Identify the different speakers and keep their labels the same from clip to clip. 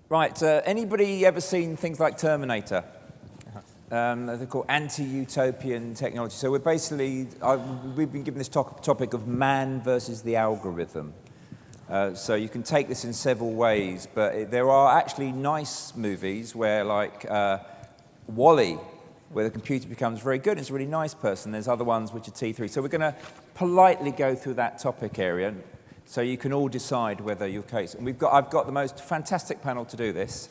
Speaker 1: Right, anybody ever seen things like Terminator? They're called anti-utopian technology. So we're basically, we've been given this topic of man versus the algorithm. So you can take this in several ways, but there are actually nice movies where, like Wall-E, where the computer becomes very good. It's a really nice person. There's other ones which are T3. So we're going to politely go through that topic area, so you can all decide whether your case. And I've got the most fantastic panel to do this.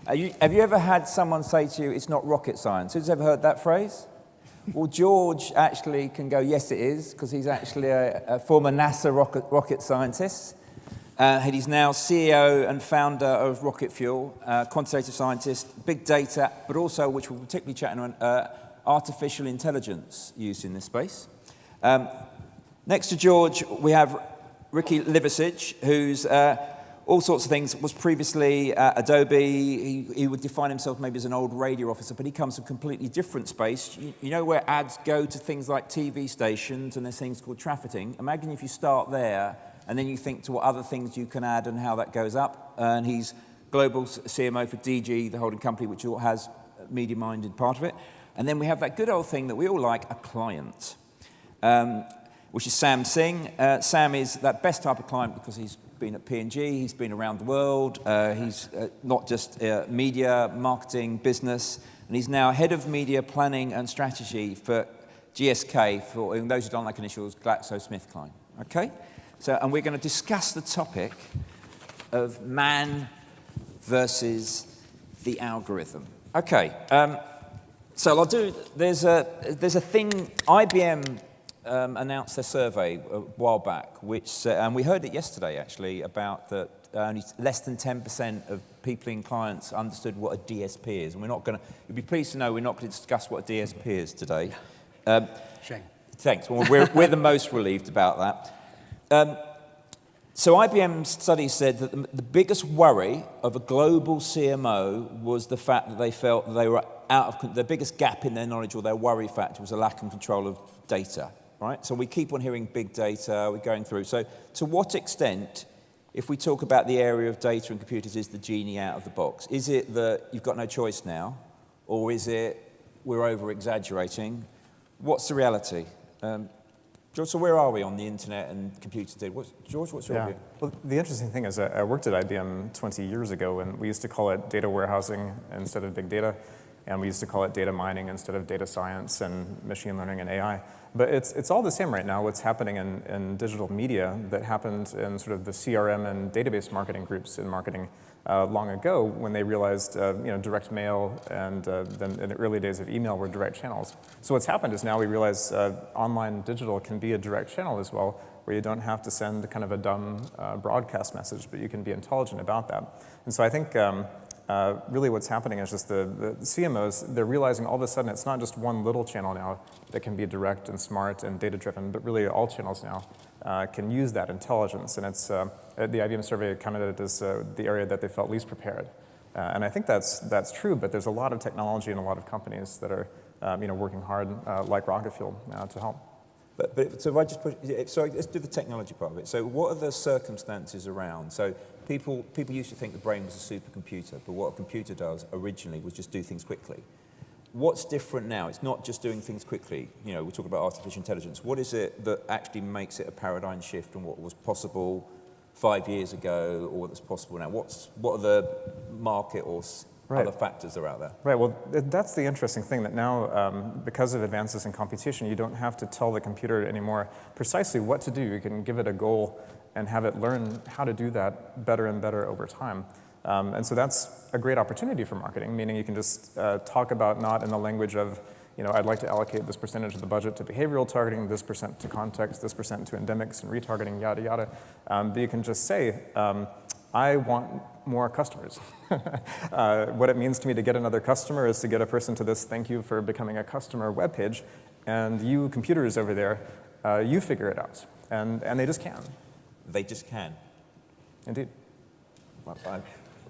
Speaker 1: Have you ever had someone say to you, "It's not rocket science"? Who's ever heard that phrase? Well, George actually can go, "Yes, it is," because he's actually a former NASA rocket scientist. And he's now CEO and founder of Rocket Fuel, quantitative scientist, big data, but also, which we'll particularly chat on, artificial intelligence used in this space. Next to George, we have Ricky Liversidge, who's all sorts of things, was previously at Adobe. He would define himself maybe as an old radio officer, but he comes from a completely different space. You know where ads go to things like TV stations, and there's things called trafficking. Imagine if you start there, and then you think to what other things you can add and how that goes up. And he's global CMO for DG, the holding company, which has MediaMind in part of it. And then we have that good old thing that we all like, a client, which is Singh. Sam is that best type of client because he's been at P&G, he's been around the world, he's not just media, marketing, business, and he's now head of media planning and strategy for GSK, for those who don't like initials, GlaxoSmithKline. Okay? So, and we're going to discuss the topic of man versus the algorithm. Okay, so I'll do, there's a thing, IBM announced their survey a while back, which, and we heard it yesterday actually, about that only less than 10% of people in clients understood what a DSP is. And we're not going to, you'll be pleased to know we're not going to discuss what a DSP is today.
Speaker 2: Shame.
Speaker 1: Thanks, well, we're the most relieved about that. So IBM's study said that the biggest worry of a global CMO was the fact that they felt that they were out of, the biggest gap in their knowledge or their worry factor was a lack of control of data, right? So we keep on hearing big data, we're going through. So to what extent, if we talk about the area of data and computers, is the genie out of the box? Is it that you've got no choice now? Or is it we're over-exaggerating? What's the reality? George, so where are we on the internet and computers? George, what's your view?
Speaker 3: Well, the interesting thing is I worked at IBM 20 years ago, and we used to call it data warehousing instead of big data, and we used to call it data mining instead of data science and machine learning and AI. But it's all the same right now, what's happening in digital media that happened in sort of the CRM and database marketing groups in marketing long ago when they realized direct mail and then in the early days of email were direct channels. So what's happened is now we realize online digital can be a direct channel as well, where you don't have to send kind of a dumb broadcast message, but you can be intelligent about that. And so I think really what's happening is just the CMOs, they're realizing all of a sudden it's not just one little channel now that can be direct and smart and data-driven, but really all channels now can use that intelligence. And it's the IBM survey counted it as the area that they felt least prepared. And I think that's true, but there's a lot of technology and a lot of companies that are working hard, like Rocket Fuel, to help.
Speaker 1: But so if I just push, sorry, let's do the technology part of it. So what are the circumstances around? So people used to think the brain was a supercomputer, but what a computer does originally was just do things quickly. What's different now? It's not just doing things quickly. You know, we're talking about artificial intelligence. What is it that actually makes it a paradigm shift from what was possible 5 years ago or what's possible now? What are the market or other factors that are out there?
Speaker 3: Right, well, that's the interesting thing, that now, because of advances in computation, you don't have to tell the computer anymore precisely what to do. You can give it a goal and have it learn how to do that better and better over time. And so that's a great opportunity for marketing, meaning you can just talk about not in the language of, I'd like to allocate this percentage of the budget to behavioral targeting, this percent to context, this percent to endemics and retargeting, yada, yada. But you can just say, I want more customers. What it means to me to get another customer is to get a person to this thank you for becoming a customer webpage, and you computers over there, you figure it out. And they just can.
Speaker 1: They just can.
Speaker 3: Indeed.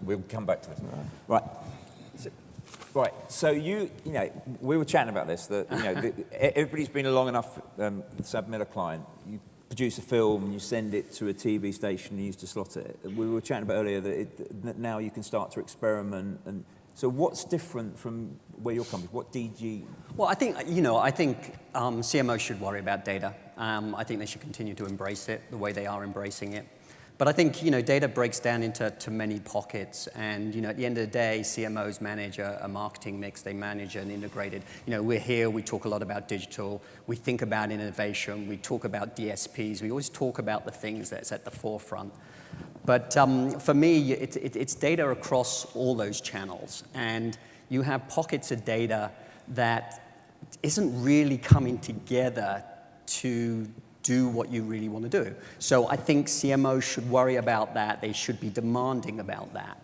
Speaker 1: We'll come back to this. Right. So we were chatting about this, that everybody's been long enough to submit a client. You produce a film and you send it to a TV station and used to slot it. We were chatting about earlier that now you can start to experiment. And so what's different from where you're coming from? What DG?
Speaker 2: Well, I think, CMOs should worry about data. I think they should continue to embrace it the way they are embracing it. But I think, data breaks down into many pockets. And, at the end of the day, CMOs manage a marketing mix. They manage an integrated, we're here, we talk a lot about digital. We think about innovation. We talk about DSPs. We always talk about the things that's at the forefront. But for me, it's data across all those channels. And you have pockets of data that isn't really coming together to do what you really want to do. So I think CMOs should worry about that. They should be demanding about that.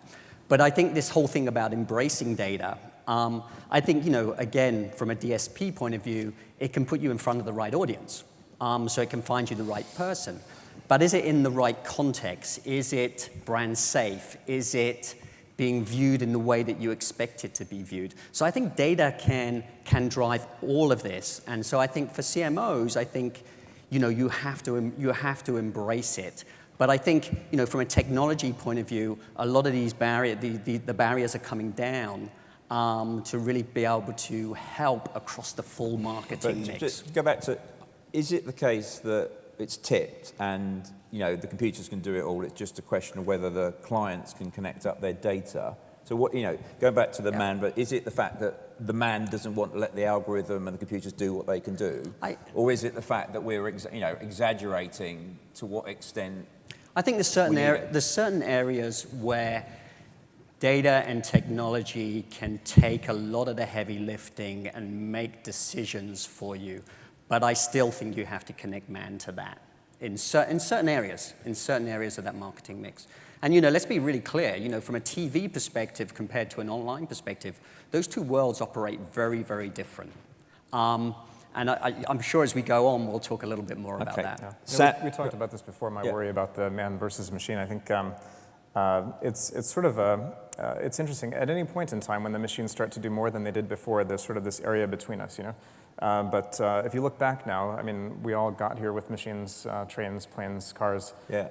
Speaker 2: But I think this whole thing about embracing data, I think, again, from a DSP point of view, it can put you in front of the right audience. So it can find you the right person. But is it in the right context? Is it brand safe? Is it being viewed in the way that you expect it to be viewed? So I think data can drive all of this. And so I think for CMOs, I think, you have to embrace it. But I think, from a technology point of view, a lot of these the barriers are coming down to really be able to help across the full marketing mix.
Speaker 1: Just go back to, is it the case that it's tipped and, the computers can do it all? It's just a question of whether the clients can connect up their data. So what, going back to the man, but is it the fact that the man doesn't want to let the algorithm and the computers do what they can do? Or is it the fact that we're exaggerating to what extent?
Speaker 2: I think there's certain areas where data and technology can take a lot of the heavy lifting and make decisions for you. But I still think you have to connect man to that in certain areas of that marketing mix. And, let's be really clear, from a TV perspective compared to an online perspective, those two worlds operate very, very different. And I'm sure as we go on, we'll talk a little bit more about that.
Speaker 3: Yeah. We talked about this before, my worry about the man versus machine. I think it's sort of it's interesting. At any point in time when the machines start to do more than they did before, there's sort of this area between us, But if you look back now, I mean, we all got here with machines, trains, planes, cars.
Speaker 1: Yeah.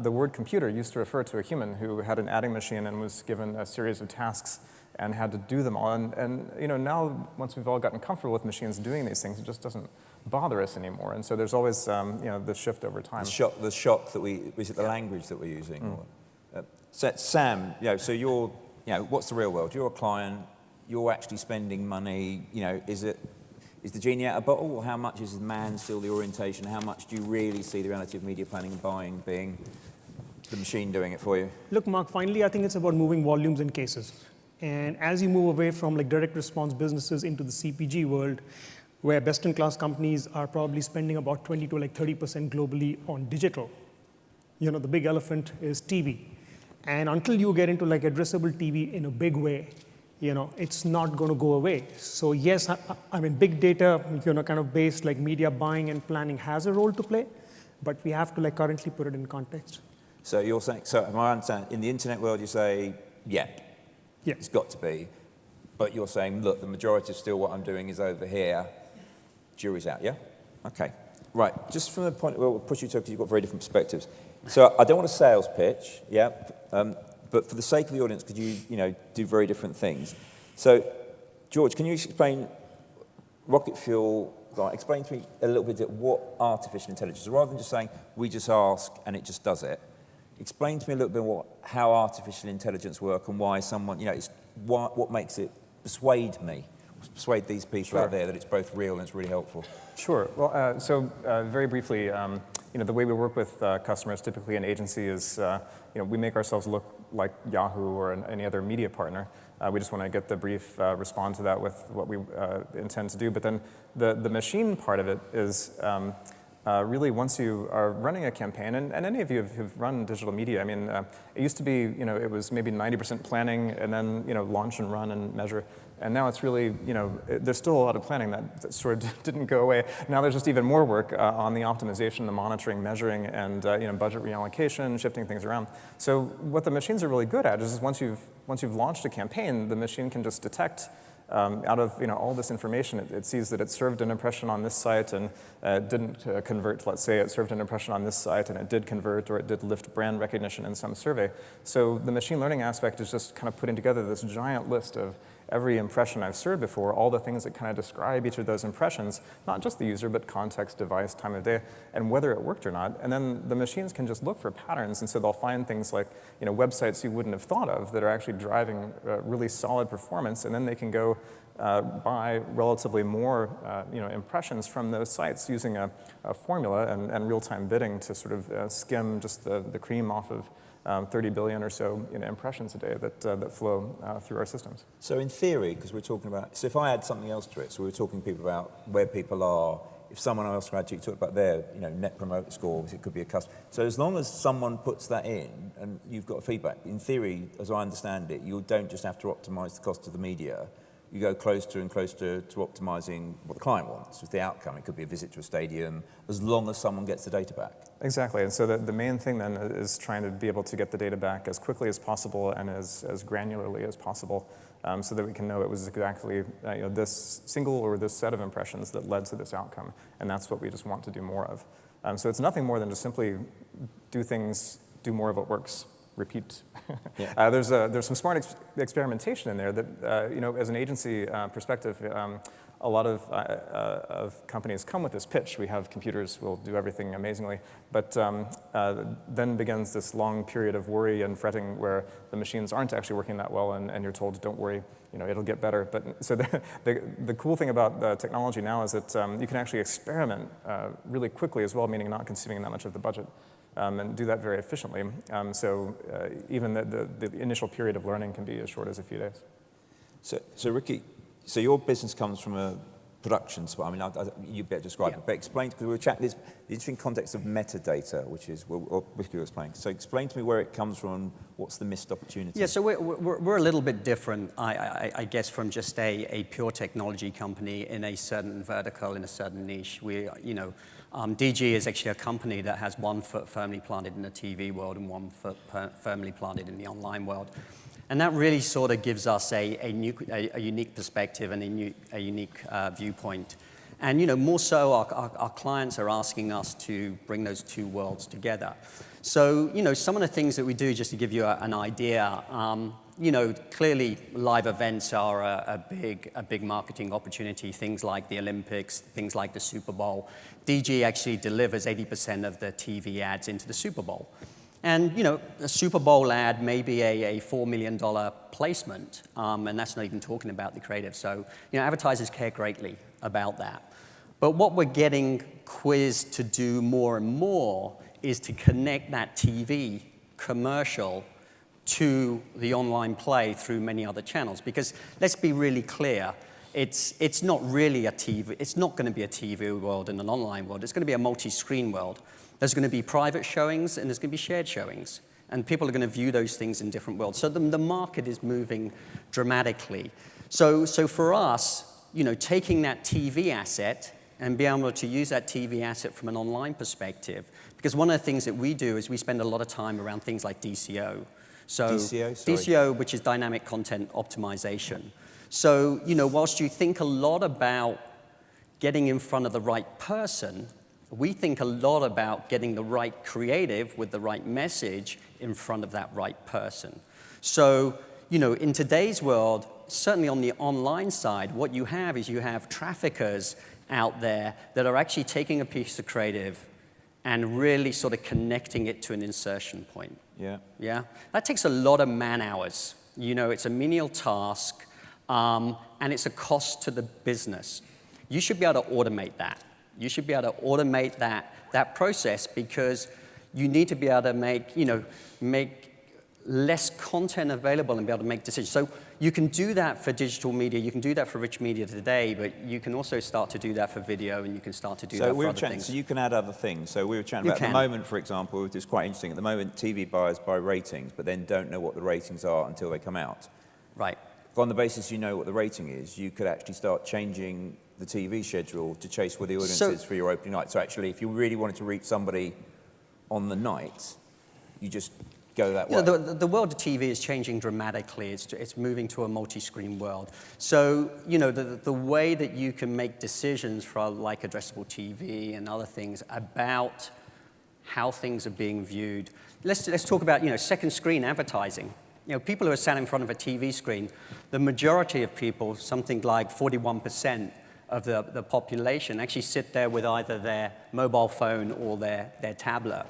Speaker 3: The word computer used to refer to a human who had an adding machine and was given a series of tasks and had to do them all. And now, once we've all gotten comfortable with machines doing these things, it just doesn't bother us anymore. And so there's always, the shift over time.
Speaker 1: The shock that is it the language that we're using? So Sam, so you're, what's the real world? You're a client, you're actually spending money, is the genie out of a bottle, or how much is man still the orientation? How much do you really see the reality of media planning and buying being the machine doing it for you?
Speaker 4: Look, Mark, finally, I think it's about moving volumes and cases. And as you move away from direct response businesses into the CPG world, where best-in-class companies are probably spending about 20 to 30% globally on digital, the big elephant is TV. And until you get into addressable TV in a big way, it's not going to go away. So yes, I mean, big data, kind of based media buying and planning has a role to play, but we have to currently put it in context.
Speaker 1: So you're saying, so am I understand, in the internet world you say, yeah, it's got to be, but you're saying, look, the majority of still what I'm doing is over here, jury's out, yeah? Okay, right, just from the point where we'll push you to, because you've got very different perspectives. So I don't want a sales pitch, but for the sake of the audience, could you, do very different things? So, George, can you explain rocket fuel? Explain to me a little bit what artificial intelligence is, rather than just saying we just ask and it just does it. Explain to me a little bit how artificial intelligence works and why someone, what makes it persuade these people out there that it's both real and it's really helpful.
Speaker 3: Sure. Well, so very briefly, the way we work with customers, typically an agency, is we make ourselves look like Yahoo or any other media partner. We just want to get the brief, respond to that with what we intend to do. But then the machine part of it is really once you are running a campaign, and any of you who've run digital media, I mean, it used to be, it was maybe 90% planning and then, launch and run and measure. And now it's really, there's still a lot of planning that sort of didn't go away. Now there's just even more work on the optimization, the monitoring, measuring, and budget reallocation, shifting things around. So what the machines are really good at is once you've launched a campaign, the machine can just detect out of all this information, it sees that it served an impression on this site and didn't convert. Let's say it served an impression on this site and it did convert, or it did lift brand recognition in some survey. So the machine learning aspect is just kind of putting together this giant list of every impression I've served before, all the things that kind of describe each of those impressions, not just the user, but context, device, time of day, and whether it worked or not. And then the machines can just look for patterns, and so they'll find things like websites you wouldn't have thought of that are actually driving really solid performance, and then they can go buy relatively more impressions from those sites using a formula and real-time bidding to sort of skim just the cream off of 30 billion or so impressions a day that flow through our systems.
Speaker 1: So in theory, because we're talking about, so if I add something else to it, so we were talking to people about where people are, if someone else had to talk about their net promoter score, it could be a customer. So as long as someone puts that in and you've got feedback, in theory, as I understand it, you don't just have to optimize the cost of the media, you go closer and closer to optimizing what the client wants with the outcome. It could be a visit to a stadium, as long as someone gets the data back.
Speaker 3: Exactly, and so the main thing then is trying to be able to get the data back as quickly as possible and as granularly as possible, so that we can know it was exactly this single or this set of impressions that led to this outcome, and that's what we just want to do more of. So it's nothing more than just simply do more of what works. Repeat.
Speaker 1: Yeah.
Speaker 3: There's some smart experimentation in there that, as an agency perspective, a lot of companies come with this pitch. We have computers, we'll do everything amazingly, but then begins this long period of worry and fretting where the machines aren't actually working that well, and you're told, don't worry, it'll get better. But so the cool thing about the technology now is that you can actually experiment really quickly as well, meaning not consuming that much of the budget. And do that very efficiently. So even the initial period of learning can be as short as a few days.
Speaker 1: So Ricky, so your business comes from a production spot. I mean, you better describe it, but explain, because we were chatting the interesting context of metadata, which is what Ricky was explaining. So explain to me where it comes from, what's the missed opportunity?
Speaker 2: Yeah, so we're a little bit different, I guess, from just a pure technology company in a certain vertical, in a certain niche. DG is actually a company that has one foot firmly planted in the TV world and one foot firmly planted in the online world. And that really sort of gives us a unique perspective and a unique viewpoint. And more so, our clients are asking us to bring those two worlds together. So some of the things that we do, just to give you an idea, clearly live events are a big marketing opportunity. Things like the Olympics, things like the Super Bowl. DG actually delivers 80% of the TV ads into the Super Bowl. And a Super Bowl ad may be a $4 million placement, and that's not even talking about the creative. So advertisers care greatly about that. But what we're getting quizzed to do more and more is to connect that TV commercial to the online play through many other channels. Because let's be really clear, it's not really a TV. It's not going to be a TV world and an online world. It's going to be a multi-screen world. There's going to be private showings and there's going to be shared showings. And people are going to view those things in different worlds. So the market is moving dramatically. So for us, taking that TV asset and being able to use that TV asset from an online perspective, because one of the things that we do is we spend a lot of time around things like DCO. So DCO, which is dynamic content optimization. So, whilst you think a lot about getting in front of the right person, we think a lot about getting the right creative with the right message in front of that right person. So, in today's world, certainly on the online side, what you have is you have traffickers out there that are actually taking a piece of creative and really sort of connecting it to an insertion point. Yeah? That takes a lot of man hours. It's a menial task, and it's a cost to the business. You should be able to automate that. You should be able to automate that process, because you need to be able to make less content available and be able to make decisions. So you can do that for digital media, you can do that for rich media today, but you can also start to do that for video, and you can start to do that for other things.
Speaker 1: So you can add other things. So we were chatting about, at the moment, for example, it's quite interesting. At the moment, TV buyers buy ratings, but then don't know what the ratings are until they come out.
Speaker 2: Right.
Speaker 1: On the basis you know what the rating is, you could actually start changing the TV schedule to chase where the audience is for your opening night. So actually, if you really wanted to reach somebody on the night, you just go that way.
Speaker 2: You know, the world of TV is changing dramatically. It's moving to a multi-screen world. So, you know, the way that you can make decisions for like addressable TV and other things about how things are being viewed. Let's talk about, you know, second screen advertising. You know, people who are sat in front of a TV screen, the majority of people, something like 41% of the population, actually sit there with either their mobile phone or their tablet.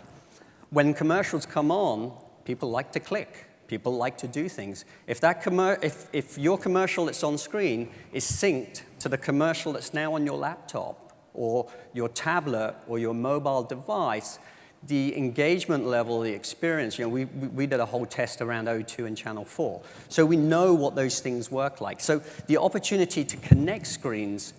Speaker 2: When commercials come on, people like to click. People like to do things. If your commercial that's on screen is synced to the commercial that's now on your laptop or your tablet or your mobile device, the engagement level, the experience, you know, we did a whole test around O2 and Channel 4. So we know what those things work like. So the opportunity to connect screens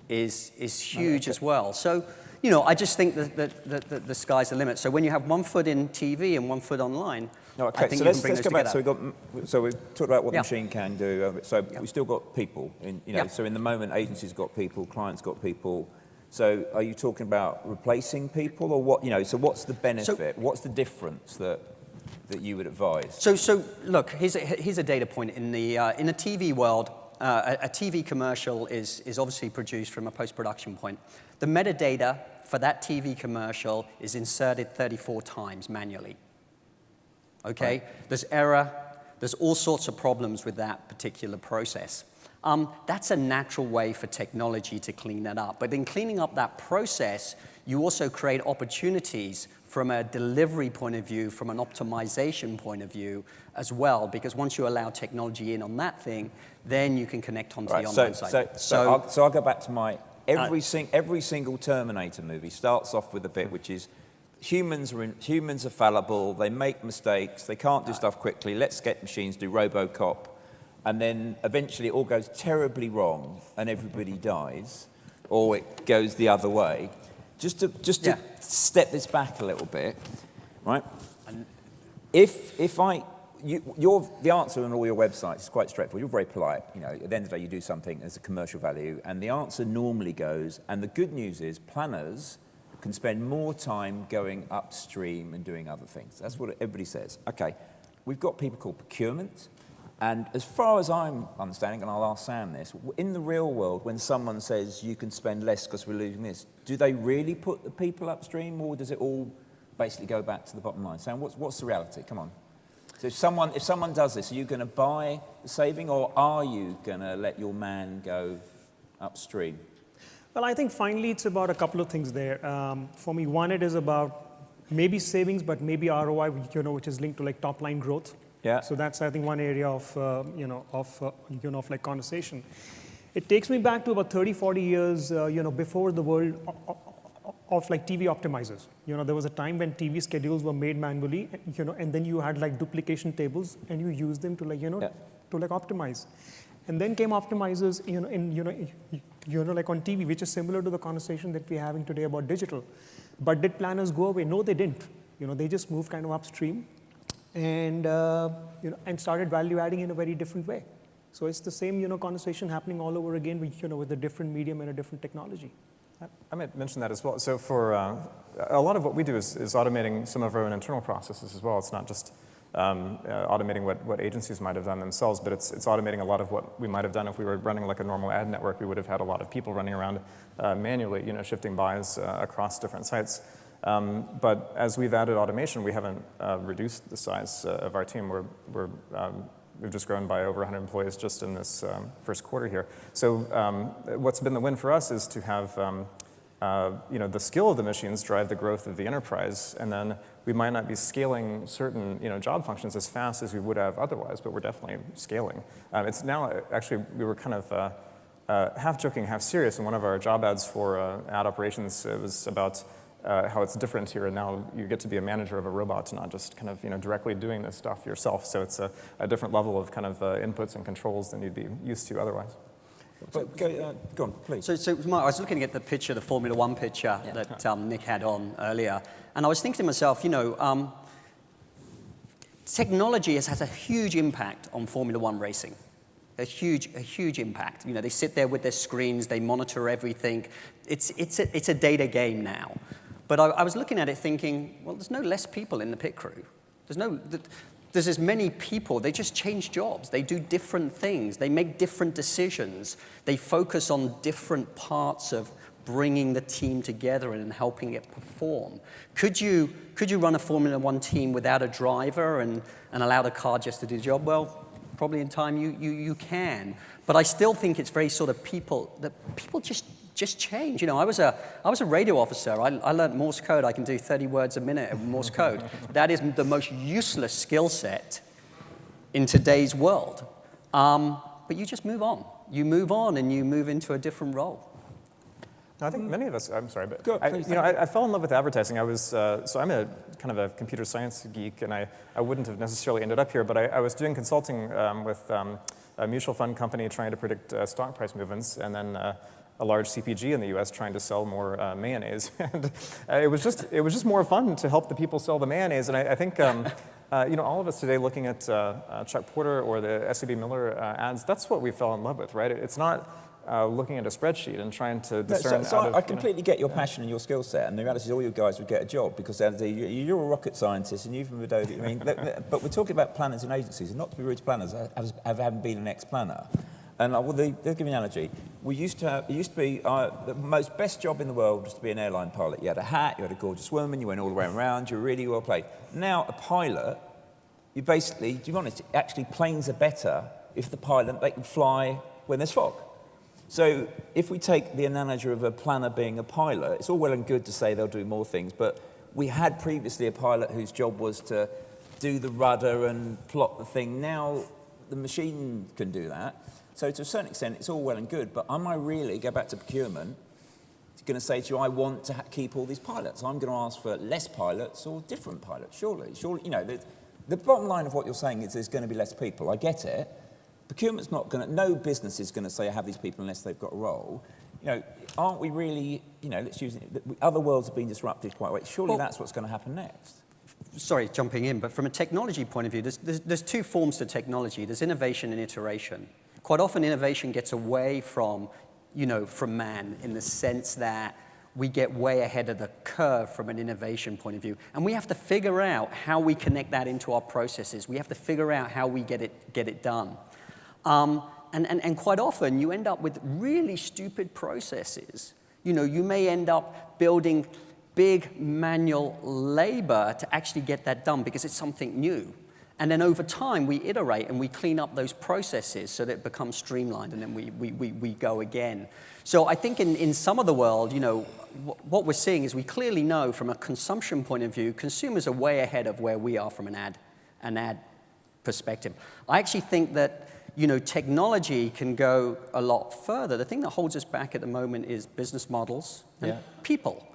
Speaker 2: is huge as well. So, you know, I just think that the sky's the limit. So when you have one foot in TV and one foot online,
Speaker 1: no, okay.
Speaker 2: I think
Speaker 1: so
Speaker 2: you
Speaker 1: let's
Speaker 2: can bring
Speaker 1: go back.
Speaker 2: together.
Speaker 1: So we've talked about what the
Speaker 2: Yeah.
Speaker 1: machine can do. So we've still got people. You know,
Speaker 2: Yeah.
Speaker 1: so in the moment, agencies got people, clients got people. So are you talking about replacing people, or what? You know, so what's the benefit? What's the difference that you would advise?
Speaker 2: So look, here's a data point in the TV world. A TV commercial is obviously produced from a post-production point. The metadata for that TV commercial is inserted 34 times manually. Okay? Right. There's error. There's all sorts of problems with that particular process. That's a natural way for technology to clean that up. But in cleaning up that process, you also create opportunities from a delivery point of view, from an optimization point of view as well, because once you allow technology in on that thing, then you can connect onto the online side.
Speaker 1: So I'll go back to my, every single Terminator movie starts off with a bit which is, humans are fallible, they make mistakes, they can't do stuff quickly, let's get machines to do RoboCop. And then eventually it all goes terribly wrong and everybody dies, or it goes the other way. Just to step this back a little bit, right? The answer on all your websites is quite straightforward. You're very polite. You know, at the end of the day, you do something as a commercial value, and the answer normally goes. And the good news is, planners can spend more time going upstream and doing other things. That's what everybody says. Okay, we've got people called procurement. And as far as I'm understanding, and I'll ask Sam this, in the real world, when someone says you can spend less because we're losing this, do they really put the people upstream, or does it all basically go back to the bottom line? Sam, what's the reality? Come on. So if someone does this, are you going to buy the saving, or are you going to let your man go upstream?
Speaker 4: Well, I think finally it's about a couple of things there. For me, one, it is about maybe savings, but maybe ROI, you know, which is linked to like top line growth.
Speaker 1: Yeah.
Speaker 4: So that's, I think, one area of, of like conversation. It takes me back to about 30, 40 years, before the world of like TV optimizers. You know, there was a time when TV schedules were made manually, and then you had like duplication tables, and you used them to like, to like optimize. And then came optimizers, like on TV, which is similar to the conversation that we're having today about digital. But did planners go away? No, they didn't. You know, they just moved kind of upstream. And and started value adding in a very different way. So it's the same conversation happening all over again with a different medium and a different technology.
Speaker 3: I might mention that as well. So for a lot of what we do is automating some of our own internal processes as well. It's not just automating what agencies might have done themselves, but it's automating a lot of what we might have done if we were running like a normal ad network. We would have had a lot of people running around manually, shifting buys across different sites. But as we've added automation, we haven't reduced the size of our team. We've just grown by over 100 employees just in this first quarter here. So what's been the win for us is to have the skill of the machines drive the growth of the enterprise, and then we might not be scaling certain job functions as fast as we would have otherwise, but we're definitely scaling. It's now actually we were kind of half joking, half serious in one of our job ads for ad operations. It was about how it's different here, and now you get to be a manager of a robot, not just kind of directly doing this stuff yourself. So it's a different level of kind of inputs and controls than you'd be used to otherwise.
Speaker 1: But go on, please.
Speaker 2: So Mark, I was looking at the picture, the Formula One picture that Nick had on earlier, and I was thinking to myself, technology has had a huge impact on Formula One racing. A huge impact. They sit there with their screens, they monitor everything. It's a data game now. But I was looking at it thinking, well, there's no less people in the pit crew. There's as many people, they just change jobs. They do different things. They make different decisions. They focus on different parts of bringing the team together and helping it perform. Could you run a Formula One team without a driver and allow the car just to do the job? Well, probably in time you can. But I still think it's very sort of people just change. You know, I was a radio officer. I learned Morse code. I can do 30 words a minute of Morse code. That is the most useless skill set in today's world. But you just move on. You move on and you move into a different role.
Speaker 3: I think many of us, I'm sorry, but
Speaker 1: Go,
Speaker 3: I fell in love with advertising. I was, so I'm a kind of a computer science geek, and I wouldn't have necessarily ended up here, but I was doing consulting with a mutual fund company trying to predict stock price movements, and then a large CPG in the US trying to sell more mayonnaise. And it was just more fun to help the people sell the mayonnaise, and I think all of us today looking at Chuck Porter or the S.E.B. Miller ads, that's what we fell in love with, right? It's not looking at a spreadsheet and trying to discern
Speaker 1: I completely get your passion and your skill set, and the reality is all you guys would get a job because you're a rocket scientist and you've been I mean, but we're talking about planners and agencies, and not to be rude to planners, I haven't been an ex-planner. And they'll give me an analogy. It used to be the most best job in the world was to be an airline pilot. You had a hat, you had a gorgeous woman, you went all the way around, you were really well paid. Now a pilot, you basically, to be honest, actually planes are better if the pilot, they can fly when there's fog. So if we take the analogy of a planner being a pilot, it's all well and good to say they'll do more things, but we had previously a pilot whose job was to do the rudder and plot the thing. Now the machine can do that. So to a certain extent, it's all well and good, but am I really, go back to procurement, going to say to you, I want to keep all these pilots. I'm going to ask for less pilots or different pilots, surely. You know, the bottom line of what you're saying is there's going to be less people. I get it. Procurement's not going to, no business is going to say I have these people unless they've got a role. You know, aren't we really, you know, let's use it, other worlds have been disrupted quite well. Surely that's what's going to happen next.
Speaker 2: Sorry, jumping in, but from a technology point of view, there's two forms to technology. There's innovation and iteration. Quite often innovation gets away from, you know, from man in the sense that we get way ahead of the curve from an innovation point of view. And we have to figure out how we connect that into our processes. We have to figure out how we get it done. And quite often you end up with really stupid processes. You know, you may end up building big manual labor to actually get that done because it's something new. And then over time, we iterate and we clean up those processes so that it becomes streamlined, and then we go again. So I think in some of the world, you know, what we're seeing is we clearly know from a consumption point of view, consumers are way ahead of where we are from an ad perspective. I actually think that, you know, technology can go a lot further. The thing that holds us back at the moment is business models and people.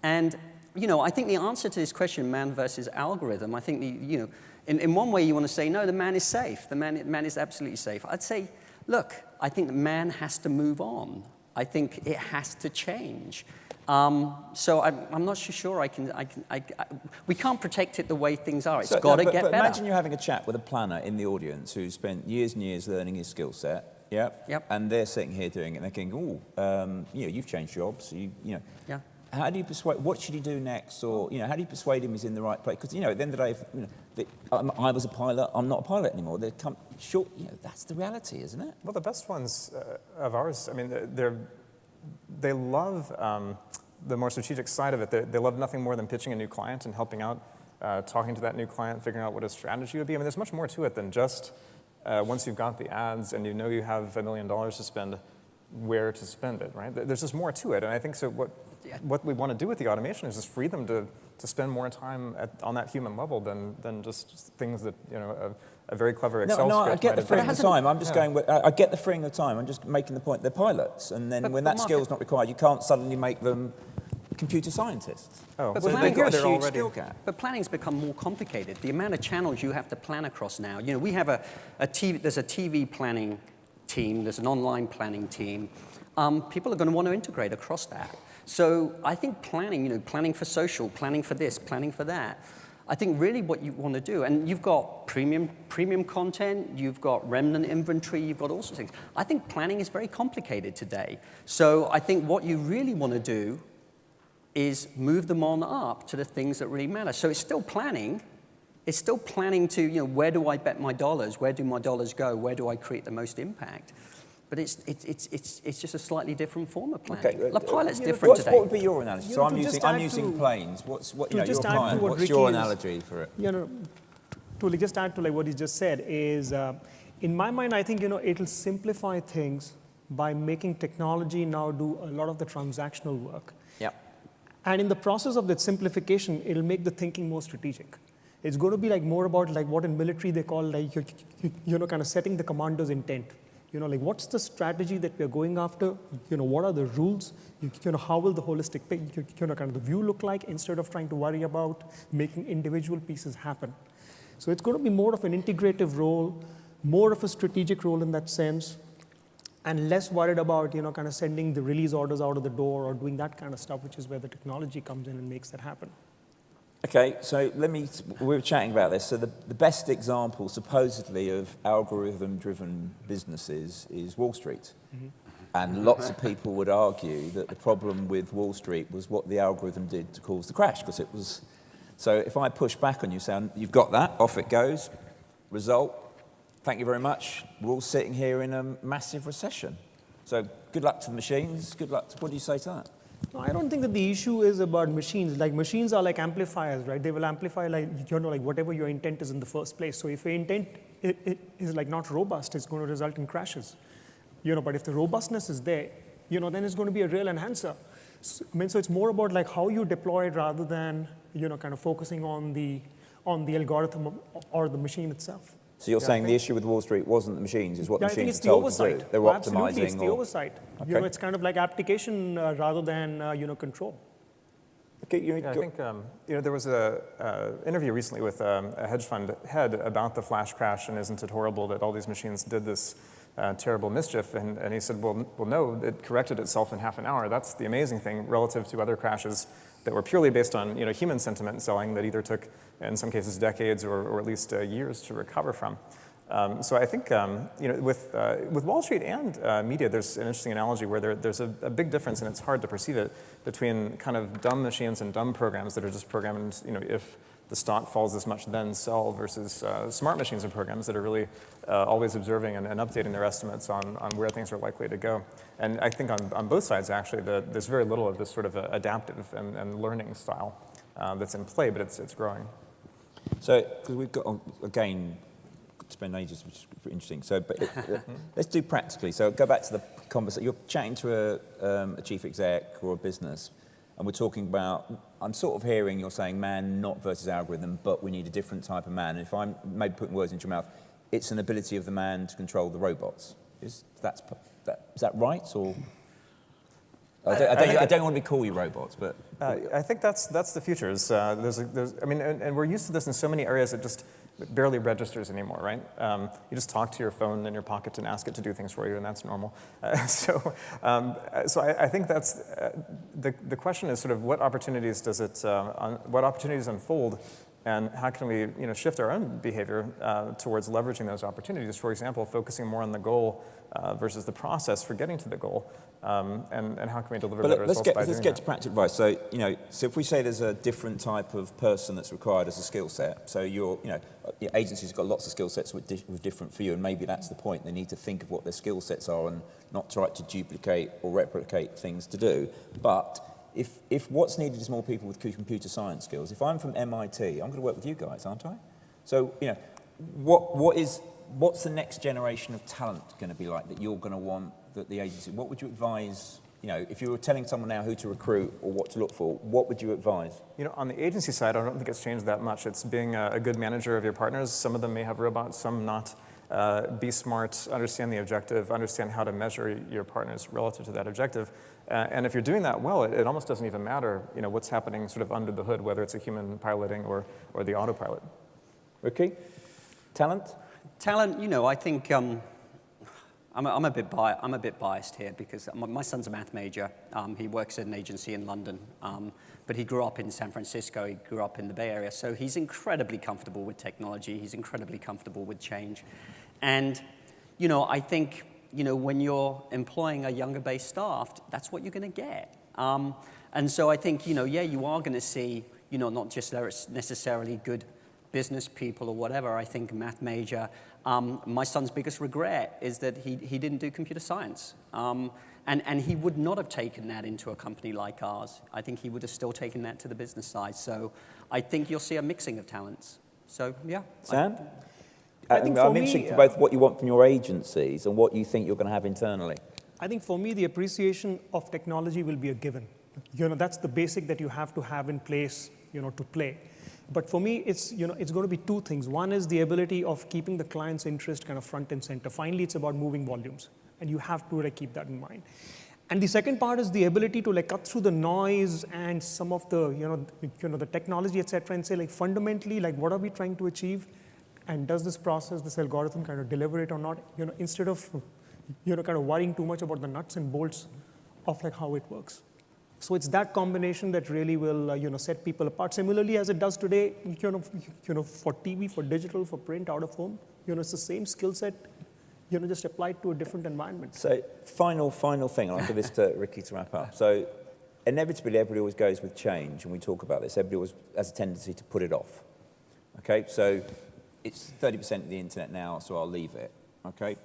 Speaker 2: And, you know, I think the answer to this question, man versus algorithm, I think, you know, in one way you want to say, no, the man is safe. The man is absolutely safe. I'd say, look, I think the man has to move on. I think it has to change. So I'm not sure we can't protect it the way things are. It's got to get better.
Speaker 1: Imagine you're having a chat with a planner in the audience who spent years and years learning his skill set. Yep. And they're sitting here doing it, and they're thinking, you know, you've changed jobs. You know. Yeah. How do you persuade? What should he do next? Or, you know, how do you persuade him he's in the right place? Because, you know, at the end of the day, if, you know, I was a pilot. I'm not a pilot anymore. You know, that's the reality, isn't it?
Speaker 3: Well, the best ones of ours, I mean, they love the more strategic side of it. They love nothing more than pitching a new client and helping out, talking to that new client, figuring out what his strategy would be. I mean, there's much more to it than just once you've got the ads and you know you have $1 million to spend, where to spend it, right? There's just more to it, and I think so. What we want to do with the automation is just free them to spend more time on that human level than just things that, you know, a very clever Excel script.
Speaker 1: No, I get the freeing of time. I'm just going. I get the freeing of time. I'm just making the point. They're pilots, and then when that skill's not required, you can't suddenly make them computer scientists.
Speaker 2: Oh,
Speaker 1: so they've got a huge skill gap.
Speaker 2: But planning's become more complicated. The amount of channels you have to plan across now. You know, we have there's a TV planning team. There's an online planning team. People are going to want to integrate across that. So I think planning, you know, planning for social, planning for this, planning for that. I think really what you want to do, and you've got premium content, you've got remnant inventory, you've got all sorts of things. I think planning is very complicated today. So I think what you really want to do is move them on up to the things that really matter. So it's still planning, it's still planning to, where do I bet my dollars? Where do my dollars go? Where do I create the most impact? But it's just a slightly different form of planning.
Speaker 1: Okay,
Speaker 2: The pilot's different today.
Speaker 1: What would be your analogy?
Speaker 4: You
Speaker 1: So
Speaker 4: know,
Speaker 1: I'm
Speaker 4: to just
Speaker 1: using, I'm
Speaker 4: add
Speaker 1: using
Speaker 4: to-
Speaker 1: planes. What's what, you know, your
Speaker 4: just add to
Speaker 1: client?
Speaker 4: what
Speaker 1: What's
Speaker 4: Ricky
Speaker 1: your
Speaker 4: is-
Speaker 1: analogy for it?
Speaker 4: To just add to like what he just said is, in my mind, I think it'll simplify things by making technology now do a lot of the transactional work.
Speaker 1: Yeah.
Speaker 4: And in the process of that simplification, it'll make the thinking more strategic. It's going to be like more about like what in military they call like kind of setting the commander's intent. Like what's the strategy that we're going after? What are the rules? How will the holistic kind of the view look like instead of trying to worry about making individual pieces happen. So it's going to be more of an integrative role, more of a strategic role in that sense, and less worried about kind of sending the release orders out of the door or doing that kind of stuff, which is where the technology comes in and makes that happen.
Speaker 1: Okay, so we were chatting about this. So the best example, supposedly, of algorithm-driven businesses is Wall Street. Mm-hmm. And lots of people would argue that the problem with Wall Street was what the algorithm did to cause the crash, because it was... So if I push back on you, saying, you've got that, off it goes, result, thank you very much, we're all sitting here in a massive recession. So good luck to the machines, good luck to... What do you say to that?
Speaker 4: No, I don't think that the issue is about machines. Like machines are like amplifiers, right? They will amplify like like whatever your intent is in the first place. So if your intent is like not robust, it's going to result in crashes. But if the robustness is there, then it's going to be a real enhancer. So, so it's more about like how you deploy it rather than kind of focusing on the algorithm or the machine itself.
Speaker 1: So you're saying the issue with Wall Street wasn't the machines, is what the
Speaker 4: I think
Speaker 1: machines
Speaker 4: it's
Speaker 1: are told
Speaker 4: the oversight.
Speaker 1: to do. They were
Speaker 4: Absolutely,
Speaker 1: optimizing.
Speaker 4: it's the oversight.
Speaker 1: Okay.
Speaker 4: It's kind of like application rather than control.
Speaker 1: Okay,
Speaker 3: I think there was an interview recently with a hedge fund head about the flash crash, and isn't it horrible that all these machines did this terrible mischief? And he said, well, no, it corrected itself in half an hour. That's the amazing thing relative to other crashes that were purely based on human sentiment and selling that either took, in some cases, decades or at least years to recover from. So I think with Wall Street and media, there's an interesting analogy where there's a big difference, and it's hard to perceive it, between kind of dumb machines and dumb programs that are just programmed, if the stock falls this much, then sell, versus smart machines and programs that are really always observing and updating their estimates on where things are likely to go. And I think on both sides, actually, there's very little of this sort of adaptive and learning style that's in play, but it's growing.
Speaker 1: So, because we've got, again, spend ages, which is interesting. So, but let's do practically. So, go back to the conversation. You're chatting to a chief exec or a business, and we're talking about. I'm sort of hearing you're saying man not versus algorithm, but we need a different type of man. And if I'm maybe putting words into your mouth, it's an ability of the man to control the robots. Is that right, or? I don't want to call you robots, but
Speaker 3: I think that's the future. And we're used to this in so many areas. It just barely registers anymore, right? You just talk to your phone in your pocket and ask it to do things for you, and that's normal. So I think that's the question is sort of what opportunities what opportunities unfold, and how can we shift our own behavior towards leveraging those opportunities? For example, focusing more on the goal versus the process for getting to the goal, and how can we deliver better results by doing that?
Speaker 1: Let's get to practical advice. So so if we say there's a different type of person that's required as a skill set, so your agencies have got lots of skill sets with different for you, and maybe that's the point. They need to think of what their skill sets are and not try to duplicate or replicate things to do. But if what's needed is more people with computer science skills, if I'm from MIT, I'm going to work with you guys, aren't I? So what's the next generation of talent going to be like that you're going to want that the agency? What would you advise? If you were telling someone now who to recruit or what to look for, what would you advise?
Speaker 3: On the agency side, I don't think it's changed that much. It's being a good manager of your partners. Some of them may have robots, some not. Be smart, understand the objective, understand how to measure your partners relative to that objective. And if you're doing that well, it almost doesn't even matter, what's happening sort of under the hood, whether it's a human piloting or the autopilot.
Speaker 1: Ricky, talent?
Speaker 2: Talent, I think I'm a bit biased here because my son's a math major. He works at an agency in London, but he grew up in San Francisco. He grew up in the Bay Area, so he's incredibly comfortable with technology. He's incredibly comfortable with change, and I think when you're employing a younger base staff, that's what you're going to get. And so I think you are going to see not just necessarily good business people or whatever, I think math major, my son's biggest regret is that he didn't do computer science. And he would not have taken that into a company like ours. I think he would have still taken that to the business side. So I think you'll see a mixing of talents. So, yeah.
Speaker 1: Sam?
Speaker 4: I think
Speaker 1: I'm
Speaker 4: for
Speaker 1: interested
Speaker 4: me,
Speaker 1: to both what you want from your agencies and what you think you're going to have internally.
Speaker 4: I think for me, the appreciation of technology will be a given. That's the basic that you have to have in place, to play. But for me, it's going to be two things. One is the ability of keeping the client's interest kind of front and center. Finally, it's about moving volumes, and you have to keep that in mind. And the second part is the ability to cut through the noise and some of the the technology, etc., and say fundamentally what are we trying to achieve, and does this process, this algorithm kind of deliver it or not? Instead of kind of worrying too much about the nuts and bolts of how it works. So it's that combination that really will set people apart. Similarly, as it does today, for TV, for digital, for print, out of home, it's the same skill set, just applied to a different environment.
Speaker 1: So final thing, and I'll give this to Ricky to wrap up. So inevitably, everybody always goes with change, and we talk about this. Everybody always has a tendency to put it off. Okay, so it's 30% of the internet now, so I'll leave it. Okay,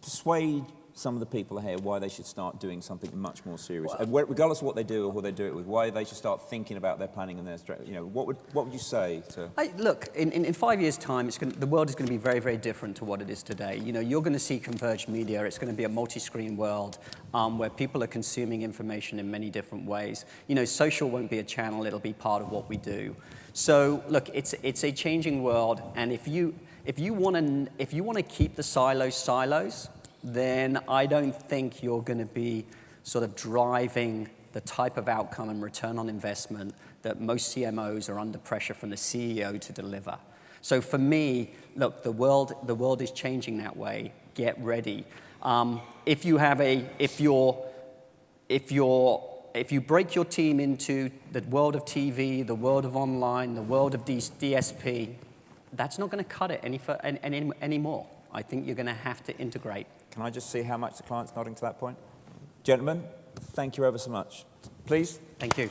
Speaker 1: persuade some of the people here why they should start doing something much more serious, and regardless of what they do or who they do it with, why they should start thinking about their planning and their strategy. What would you say to?
Speaker 2: Look, in 5 years' time, the world is going to be very, very different to what it is today. You're going to see converged media. It's going to be a multi-screen world where people are consuming information in many different ways. Social won't be a channel; it'll be part of what we do. So, look, it's a changing world, and if you want to keep the silos, then I don't think you're going to be sort of driving the type of outcome and return on investment that most CMOs are under pressure from the CEO to deliver. So for me, look, the world is changing that way. Get ready. If you break your team into the world of TV, the world of online, the world of DSP, that's not going to cut it anymore. I think you're going to have to integrate.
Speaker 1: Can I just see how much the client's nodding to that point? Gentlemen, thank you ever so much. Please.
Speaker 2: Thank you.